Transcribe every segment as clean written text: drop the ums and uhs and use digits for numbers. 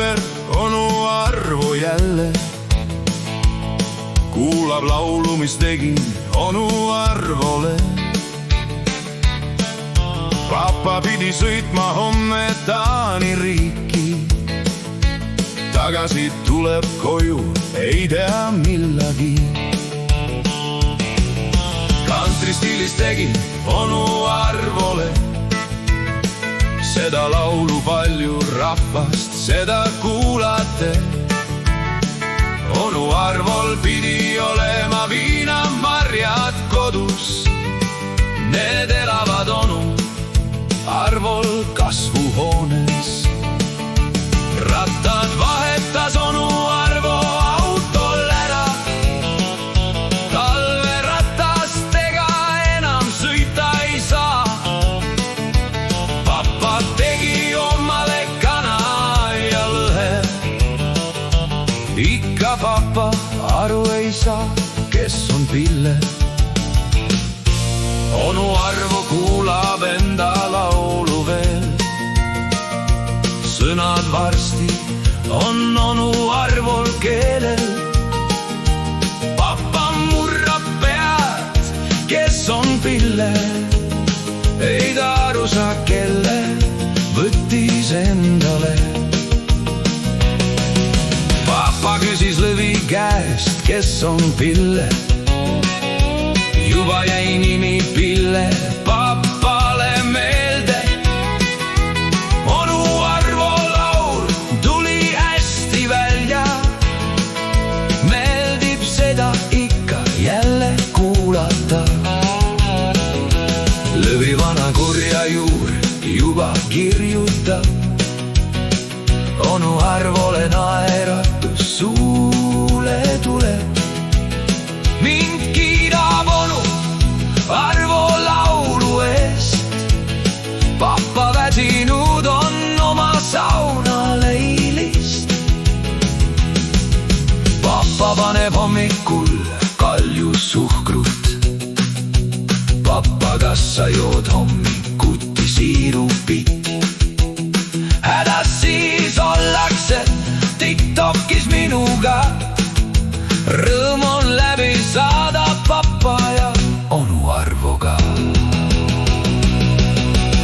sõber onu Arvo jälle kuulab laulu, mis tegin onu Arvole. Papa pidi sõitma homme Taani riiki, tagasi tuleb koju, ei tea millagi. Kantristiilis tegin onu Arvole, seda laulu palju rahvast seda kuulate. Onu Arvol pidi olema viinamarjad kodus, need elavad onu Arvol kasvuhoones. Rattad vahetas onu Arvo autol ära, talveratastega enam sõita ei saa. Papa tegi omale kana ja lõhe, ikka papa aru ei saa, kes on Pille. Onu Arvo kuulab enda laulu veel, sõnad varsti on onu Arvol keelel. Papa murrab pead, kes on Pille, ei ta aru saa, kelle võttis endale. Papa küsis lõvi käest, kes on Pille, juba jäi nimi Pille papale meelde. Onu Arvo laul tuli hästi välja, meeldib seda ikka jälle kuulata. Lõvi vana kurja juur juba kirjutab, onu Arvole naeratus suule tuleb. Mind kiidab onu Arvo laulu eest, papa väsinud on oma saunaleilist. Papa paneb hommikul kalju suhkrut, papa, kas sa jood hommikuti siirupit? Hädas siis ollakse TikTokis minuga, rõõm on läbi saada papa ja onu Arvoga.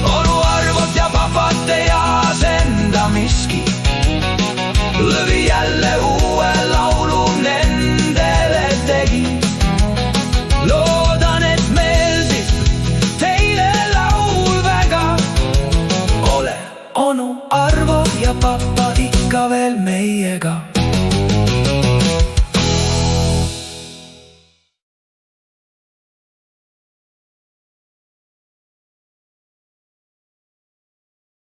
Onu Arvot ja papat ei asenda miski, lõvi jälle uue laulu nendele tegi. Loodan, et meeldib teile laul väga, ole onu Arvo ja papa ikka veel meiega.